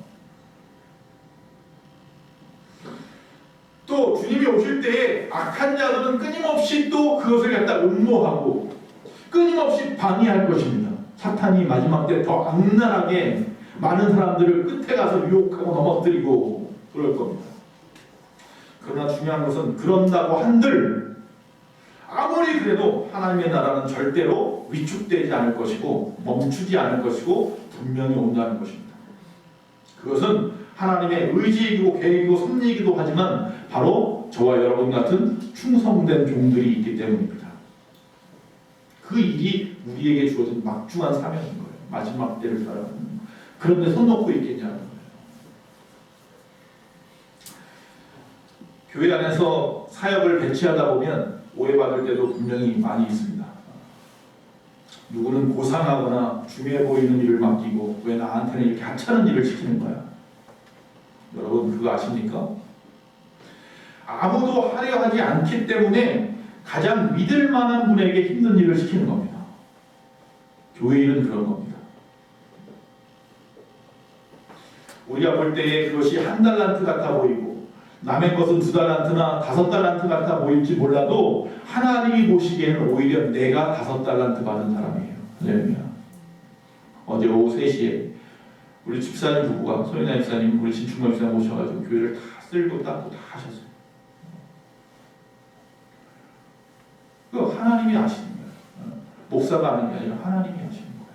또 주님이 오실 때에 악한 자들은 끊임없이 또 그것을 갖다 음모하고 끊임없이 방해할 것입니다. 사탄이 마지막 때 더 악랄하게 많은 사람들을 끝에 가서 유혹하고 넘어뜨리고 그럴 겁니다. 그러나 중요한 것은 그런다고 한들 아무리 그래도 하나님의 나라는 절대로 위축되지 않을 것이고 멈추지 않을 것이고 분명히 온다는 것입니다. 그것은 하나님의 의지이고 계획이고 섭리이기도 하지만 바로 저와 여러분 같은 충성된 종들이 있기 때문입니다. 그 일이 우리에게 주어진 막중한 사명인 거예요. 마지막 때를 살아가는. 그런데 손 놓고 있겠냐는 거예요. 교회 안에서 사역을 배치하다 보면 오해받을 때도 분명히 많이 있습니다. 누구는 고상하거나 중요해 보이는 일을 맡기고 왜 나한테는 이렇게 하찮은 일을 시키는 거야? 여러분 그거 아십니까? 아무도 하려 하지 않기 때문에 가장 믿을 만한 분에게 힘든 일을 시키는 겁니다. 교회 일은 그런 겁니다. 우리가 볼 때에 그것이 한 달란트 같아 보이고 남의 것은 2달란트나 5달란트 같아 보일지 몰라도 하나님이 보시기에는 오히려 내가 5달란트 받은 사람이에요. 할렐루야. 어제 오후 3시에 우리 집사님 부부가 소연아 집사님 우리 신충만 집사님 오셔가지고 교회를 다 쓸고 닦고 다 하셨어요. 그 하나님이 아시는 거예요. 목사가 하는 게 아니라 하나님이 아시는 거예요.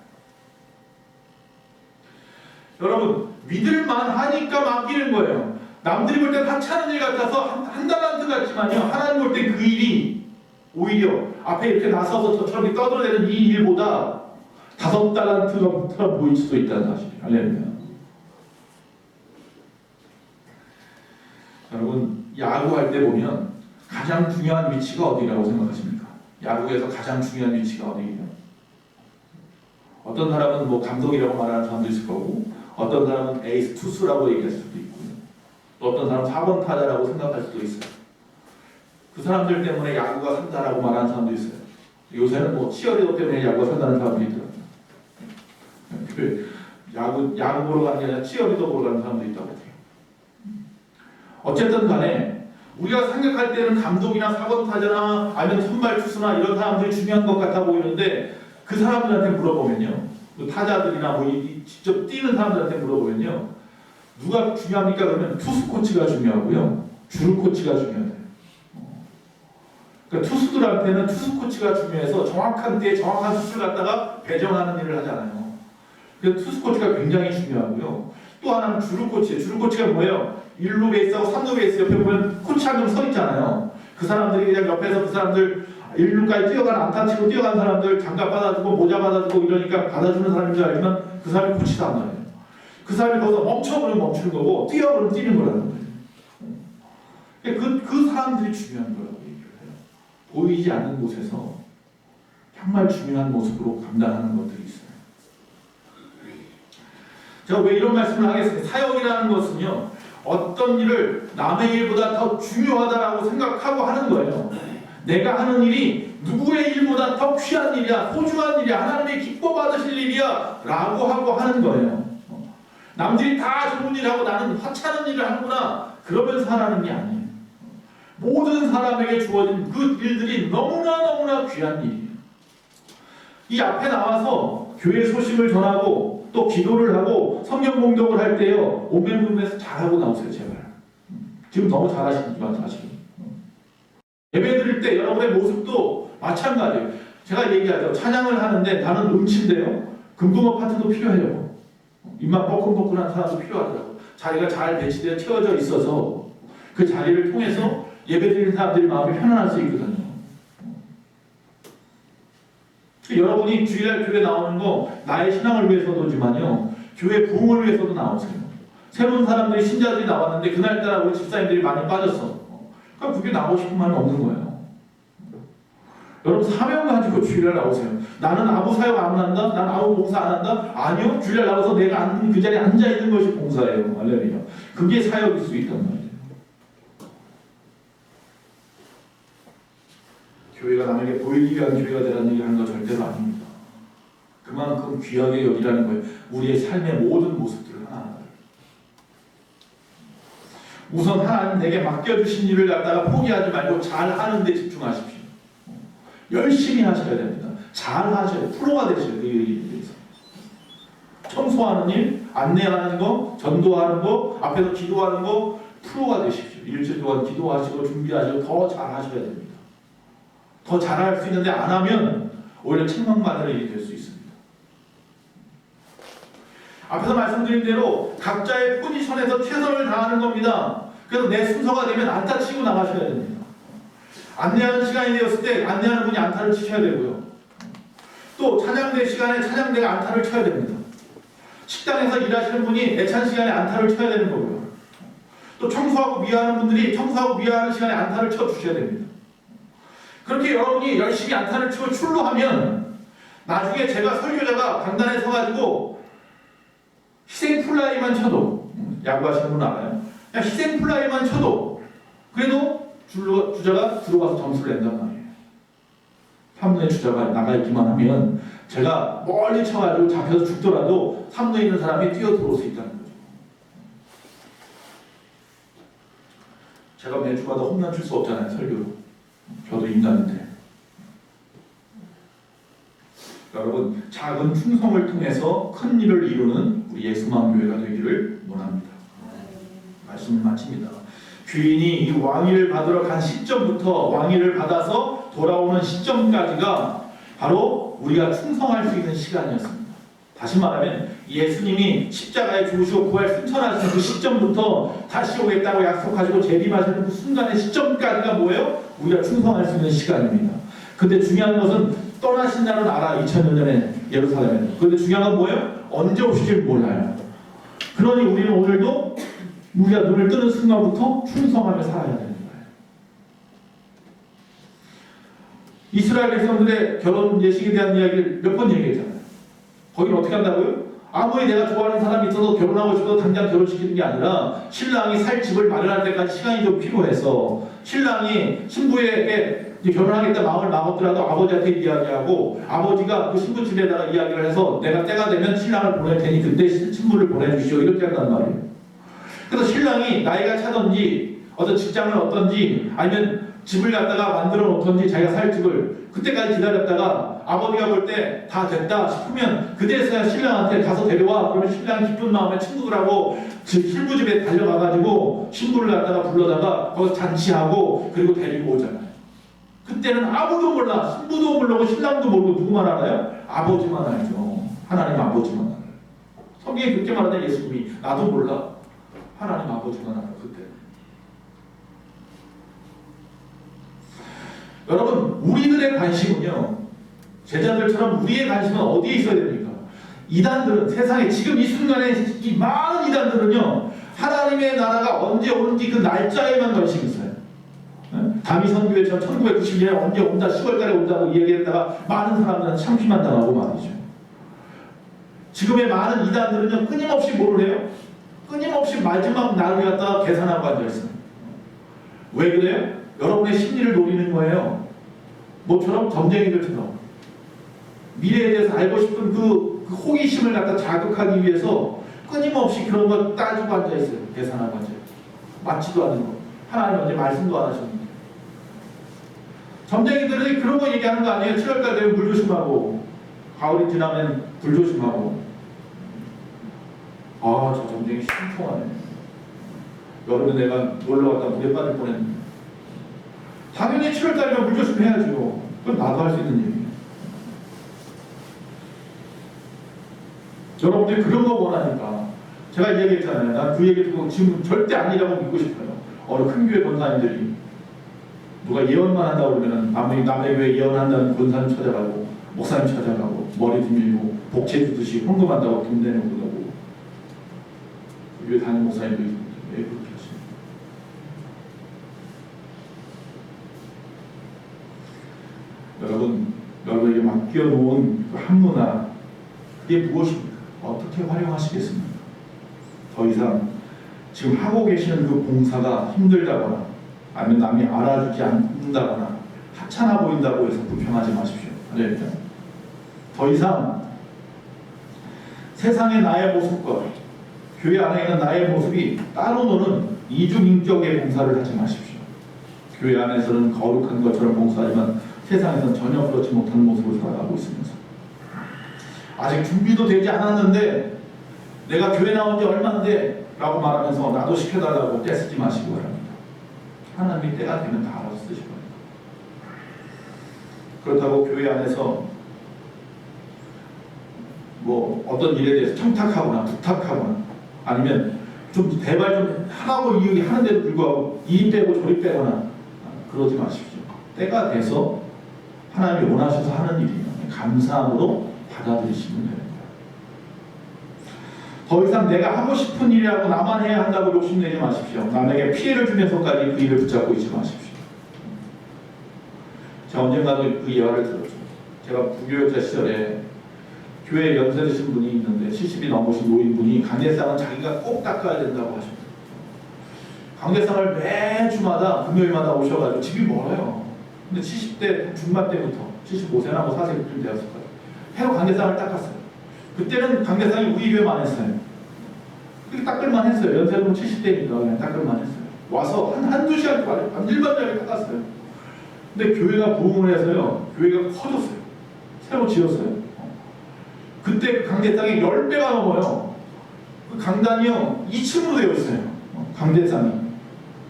여러분 믿을만 하니까 맡기는 거예요. 남들이 볼 땐 하찮은 일 같아서 한 달란트 같지만요. 하나님 볼 땐 그 일이 오히려 앞에 이렇게 나서서 저처럼 떠들어대는 이 일보다 5달란트가 보일 수도 있다는 사실이에요. 할렐루야. 여러분 야구할 때 보면 가장 중요한 위치가 어디라고 생각하십니까? 야구에서 가장 중요한 위치가 어디예요? 어떤 사람은 뭐 감독이라고 말하는 사람도 있을 거고 어떤 사람은 에이스 투수라고 얘기할 수도 있고요. 또 어떤 사람은 4번 타자라고 생각할 수도 있어요. 그 사람들 때문에 야구가 산다라고 말하는 사람도 있어요. 요새는 뭐 치어리더 때문에 야구가 산다는 사람도 있더라고요. 야구 보러 가는 게 아니라 치어리더 보러 가는 사람도 있다고 해요. 어쨌든 간에 우리가 생각할 때는 감독이나 4번 타자나 아니면 선발 투수나 이런 사람들이 중요한 것 같아 보이는데 그 사람들한테 물어보면요. 그 타자들이나 뭐 직접 뛰는 사람들한테 물어보면요. 누가 중요합니까? 그러면 투수 코치가 중요하고요. 주루 코치가 중요해요. 그러니까 투수들한테는 투수 코치가 중요해서 정확한 때에 정확한 수를 갖다가 배정하는 일을 하잖아요. 그래서 투수 코치가 굉장히 중요하고요. 또 하나는 주루 코치. 주루 코치가 뭐예요? 1루 베이스하고 3루 베이스 옆에 보면 코치 한 명 서 있잖아요. 그 사람들이 그냥 옆에서 그 사람들 1루까지 뛰어간 안타 치고 뛰어간 사람들 장갑 받아주고 모자 받아주고 이러니까 받아주는 사람인 줄 알지만 그 사람이 코치다 말이에요. 그 사람이 거기서 멈춰버리면 멈추는 거고 뛰어버리면 뛰는 거라는 거예요. 그 사람들이 중요한 거라고 얘기를 해요. 보이지 않는 곳에서 정말 중요한 모습으로 감당하는 것들이 있어요. 제가 왜 이런 말씀을 하겠습니까? 사역이라는 것은요, 어떤 일을 남의 일보다 더 중요하다라고 생각하고 하는 거예요. 내가 하는 일이 누구의 일보다 더 귀한 일이야, 소중한 일이야, 하나님이 기뻐 받으실 일이야 라고 하고 하는 거예요. 남들이 다 좋은 일하고 나는 하찮은 일을 하는구나 그러면서 하라는 게 아니에요. 모든 사람에게 주어진 그 일들이 너무나 귀한 일이에요. 이 앞에 나와서 교회 소식을 전하고 또 기도를 하고 성경 공독을 할 때요, 오면분에서 잘하고 나오세요. 제발. 지금 너무 잘하시지만 사실 예배 드릴 때 여러분의 모습도 마찬가지예요. 제가 얘기하죠. 찬양을 하는데 나는 음치인데요, 금붕어 파트도 필요해요. 입만 뻐끔뻐끔한 사람도 필요하더라고요. 자리가 잘 배치되어 채워져 있어서 그 자리를 통해서 예배 드리는 사람들이 마음이 편안할 수 있거든요. 여러분이 주일날 교회 나오는 거 나의 신앙을 위해서도지만요, 교회 부흥을 위해서도 나오세요. 새로운 사람들이 신자들이 나왔는데 그날따라 우리 집사님들이 많이 빠졌어. 그러니까 그게 나오고 싶은 마음이 없는 거예요. 여러분 사명 가지고 주일날 나오세요. 나는 아무 사역 안 한다? 나는 아무 봉사 안 한다? 아니요. 주일날 나와서 내가 앉는 그 자리에 앉아 있는 것이 봉사예요. 할렐루야. 그게 사역일 수 있단 말이에요. 교회가 남에게 보이기 위한 교회가 되라는 얘기를 하는 거 절대로 아닙니다. 그만큼 귀하게 여기라는 거예요. 우리의 삶의 모든 모습들을 하나하나. 우선 하나님 내게 맡겨주신 일을 갖다가 포기하지 말고 잘하는 데 집중하십시오. 열심히 하셔야 됩니다. 잘 하셔야 돼요. 프로가 되셔야 돼요. 이 일에 대해서. 청소하는 일, 안내하는 거, 전도하는 거, 앞에서 기도하는 거 프로가 되십시오. 일주일 동안 기도하시고 준비하시고 더 잘하셔야 됩니다. 더 잘할 수 있는데 안 하면 오히려 책망받을 일이 될 수 있습니다. 앞에서 말씀드린 대로 각자의 포지션에서 최선을 다하는 겁니다. 그래서 내 순서가 되면 안타 치고 나가셔야 됩니다. 안내하는 시간이 되었을 때 안내하는 분이 안타를 치셔야 되고요. 또 찬양대 시간에 찬양대가 안타를 쳐야 됩니다. 식당에서 일하시는 분이 애찬 시간에 안타를 쳐야 되는 거고요. 또 청소하고 미화하는 분들이 청소하고 미화하는 시간에 안타를 쳐주셔야 됩니다. 그렇게 여러분이 열심히 안타를 치고 출루하면 나중에 제가 설교자가 강단에 서가지고 희생 플라이만 쳐도, 야구하시는 분 알아요? 그냥 희생 플라이만 쳐도 그래도 주자가 들어가서 점수를 낸단 말이에요. 3루의 주자가 나가 있기만 하면 제가 멀리 쳐가지고 잡혀서 죽더라도 3루에 있는 사람이 뛰어 들어올 수 있다는 거죠. 제가 매주마다 홈런 칠 수 없잖아요. 설교로. 저도 인간인데. 여러분, 작은 충성을 통해서 큰 일을 이루는 우리 예수만 교회가 되기를 원합니다. 말씀을 마칩니다. 귀인이 이 왕위를 받으러 간 시점부터 왕위를 받아서 돌아오는 시점까지가 바로 우리가 충성할 수 있는 시간이었습니다. 다시 말하면 예수님이 십자가에 죽으시고 부활 승천하시는 그 시점부터 다시 오겠다고 약속하시고 재림하시는 그 순간의 시점까지가 뭐예요? 우리가 충성할 수 있는 시간입니다. 근데 중요한 것은 떠나신 날은 알아. 2000년 전에 예루살렘에. 그런데 중요한 건 뭐예요? 언제 오실지 몰라요. 그러니 우리는 오늘도 우리가 눈을 뜨는 순간부터 충성하며 살아야 되는 거예요. 이스라엘 백성들의 결혼 예식에 대한 이야기를 몇 번 얘기했잖아요. 거기는 어떻게 한다고요? 아무리 내가 좋아하는 사람이 있어서 결혼하고 싶어도 당장 결혼시키는 게 아니라 신랑이 살 집을 마련할 때까지 시간이 좀 필요해서 신랑이 신부에게 결혼하겠다 마음을 먹었더라도 아버지한테 이야기하고 아버지가 그 신부 집에다가 이야기를 해서 내가 때가 되면 신랑을 보낼 테니 그때 신부를 보내주시오 이렇게 한단 말이에요. 그래서 신랑이 나이가 차든지 어떤 직장을 얻든지 아니면 집을 갖다가 만들어 놓던지 자기가 살 집을 그때까지 기다렸다가 아버지가 볼 때 다 됐다 싶으면 그제서야 신랑한테 가서 데려와. 그러면 신랑이 기쁜 마음에 친구들하고 신부 집에 달려가가지고 신부를 갖다가 불러다가 거기서 잔치하고 그리고 데리고 오잖아요. 그때는 아무도 몰라. 신부도 모르고 신랑도 모르고 누구만 알아요? 아버지만 알죠. 하나님 아버지만 알아요. 성경이 그렇게 말하는 예수님이 나도 몰라. 하나님 아버지만 알아요. 그때. 여러분, 우리들의 관심은요, 제자들처럼 우리의 관심은 어디에 있어야 됩니까? 이단들은 세상에 지금 이 순간에 이 많은 이단들은요 하나님의 나라가 언제 오는지 그 날짜에만 관심이 있어요. 다미 선교회처럼 1990년에 언제 온다 10월달에 온다고 얘기했다가 많은 사람들한테 참피만 당하고 말이죠. 지금의 많은 이단들은요 끊임없이 뭐를 해요? 끊임없이 마지막 날을 갖다가 계산하고 앉아있어요. 왜 그래요? 여러분의 심리를 노리는 거예요. 뭐처럼? 점쟁이들처럼 미래에 대해서 알고 싶은 그 호기심을 갖다 자극하기 위해서 끊임없이 그런 거 따지고 앉아있어요. 계산하고 앉아요. 맞지도 않은 거. 하나님 언제 말씀도 안 하셨는데. 점쟁이들이 그런 거 얘기하는 거 아니에요? 7월달 되면 물 조심하고 가을이 지나면 불 조심하고. 아, 저 점쟁이 심통하네. 여름에 내가 놀러 갔다 물에 빠질 뻔했는데. 당연히 7월달이면 물 조심해야죠. 그건 나도 할 수 있는 얘기예요. 여러분들이 그런 거 원하니까. 제가 얘기했잖아요. 난 그 얘기 듣고 지금 절대 아니라고 믿고 싶어요. 어느 큰 교회 권사님들이 누가 예언만 한다고 그러면 남의 교회 예언한다는 권사님 찾아가고 목사님 찾아가고 머리 들밀고 복채 주듯이 헌금한다고 돈 내는 거라고. 그 교회 담임 목사님도 왜 그렇게 하시나요? 여러분에게 맡겨놓은 그 한문화 그게 무엇입니까? 어떻게 활용하시겠습니까? 더 이상 지금 하고 계시는 그 봉사가 힘들다거나 아니면 남이 알아주지 않는다거나 하찮아 보인다고 해서 불평하지 마십시오. 할렐루야. 더 이상 세상의 나의 모습과 교회 안에 있는 나의 모습이 따로 노는 이중인격의 봉사를 하지 마십시오. 교회 안에서는 거룩한 것처럼 봉사하지만 세상에서는 전혀 그렇지 못한 모습을 살아가고 있으면서 아직 준비도 되지 않았는데 내가 교회 나온 지 얼마인데 라고 말하면서 나도 시켜달라고 떼쓰지 마시기 바랍니다. 하나님이 때가 되면 다 알아서 쓰실 겁니다. 그렇다고 교회 안에서 뭐 어떤 일에 대해서 청탁하거나 부탁하거나 아니면 좀 대발 좀 하라고 이유기 하는데도 불구하고 이리 빼고 저리 빼거나 그러지 마십시오. 때가 돼서 하나님이 원하셔서 하는 일이면 감사함으로 받아들이시면 됩니다. 더 이상 내가 하고 싶은 일이라고 나만 해야 한다고 욕심내지 마십시오. 남에게 피해를 주면서까지 그 일을 붙잡고 있지 마십시오. 제가 언젠가도 그 예화를 들었죠. 제가 부교육자 시절에 교회에 연세 드신 분이 있는데 70이 넘으신 노인분이 강례상은 자기가 꼭 닦아야 된다고 하십니다. 강례상을 매 주마다 금요일마다 오셔가지고 집이 멀어요. 근데 70대 중반 때부터 75세나 뭐 4세쯤 되었을 거예요. 해로 강례상을 닦았어요. 그때는 강례상이 우리 교회만 했어요. 그렇게 닦을만 했어요. 연세는 70대니까 그냥 닦을만 했어요. 와서 한두 시간 동안 일반적으로 닦았어요. 근데 교회가 부흥을 해서요. 교회가 커졌어요. 새로 지었어요. 그때 그 강대상이 10배가 넘어요. 그 강단이요 2층으로 되어 있어요. 강대상이.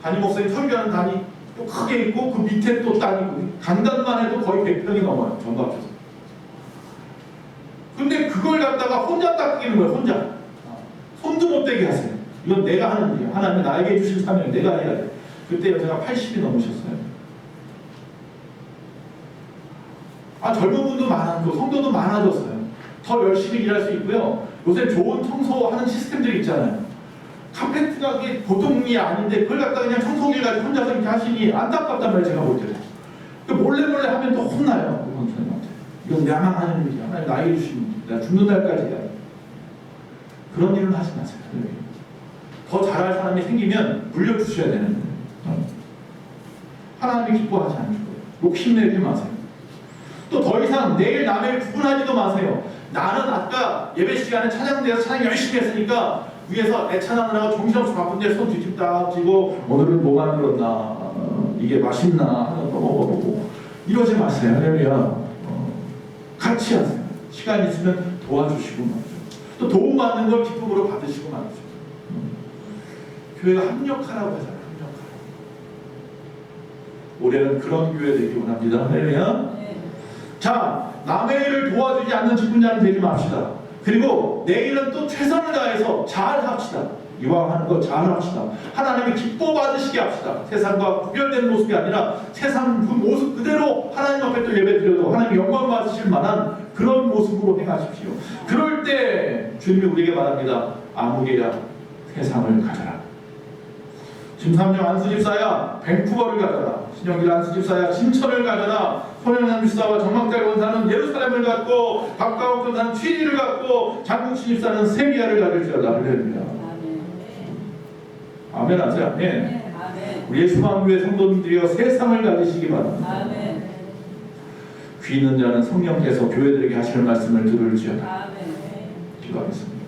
담임 목사님 설교하는 단이 또 크게 있고 그 밑에 또 단이고 강단만 해도 거의 100평이 넘어요. 전부 합쳐서. 근데 그걸 갖다가 혼자 닦이는 거예요. 혼자. 손도 못 대게 하세요. 이건 내가 하는 일이에요. 하나님이 나에게 주신 사명을 내가 해야 돼. 그때 제가 80이 넘으셨어요. 젊은 분도 많았고 성도도 많아졌어요. 더 열심히 일할 수 있고요. 요새 좋은 청소하는 시스템들이 있잖아요. 카페트가 보통 일이 아닌데 그걸 갖다 그냥 청소기를 가지고 혼자서 이렇게 하시니 안타깝단 말이에요. 제가 볼 때는. 몰래 하면 또 혼나요. 그 권사님한테. 이건 나만 하는 일이야. 하나님 나에게 주신 일이야. 내가 죽는 날까지 해야 돼. 그런 일은 하지 마세요. 더 잘할 사람이 생기면 물려주셔야 되는 거예요. 하나님이 기뻐하지 않을 거예요. 욕심내지 마세요. 또 더 이상 내일 남을 구분하지도 마세요. 나는 아까 예배 시간에 찬양대에서 찬양 열심히 했으니까 위에서 내 찬양을 하고 정신없이 바쁜데 손 뒤집다 쥐고 오늘은 뭐 만들었나 이게 맛있나 하는 거 먹어보고 이러지 마세요. 할렐루야. 같이 하세요. 시간 있으면 도와주시고 말이죠. 또 도움받는 걸 기쁨으로 받으시고 말이죠. 교회가 합력하라고 하잖아요. 합력하라고. 올해는 그런 교회 되기 원합니다. 할렐루야. 자, 남의 일을 도와주지 않는 직분자는 되지 맙시다. 그리고 내일은 또 최선을 다해서 잘 합시다. 이왕 하는 거 잘 합시다. 하나님이 기뻐 받으시게 합시다. 세상과 구별된 모습이 아니라 세상 그 모습 그대로 하나님 앞에 또 예배 드려도 하나님 영광 받으실 만한 그런 모습으로 행하십시오. 그럴 때 주님이 우리에게 말합니다. 아무개야 세상을 가져라. 심삼영 안수집사야 밴쿠버를 가져라. 신영길 안수집사야 진천을 가져라. 손영남 집사와 정막달 원사는 예루살렘을 갖고 박가옥 전사는 취리를 갖고 장국시 집사는 세비야를 가질지어다. 할렐루야. 아멘 하세요. 아멘. 우리의 수방교회 성도님들이여 세상을 가지시기 바랍니다. 아멘. 귀 있는 자는 성령께서 교회들에게 하시는 말씀을 들을지어다. 아멘. 기도하겠습니다.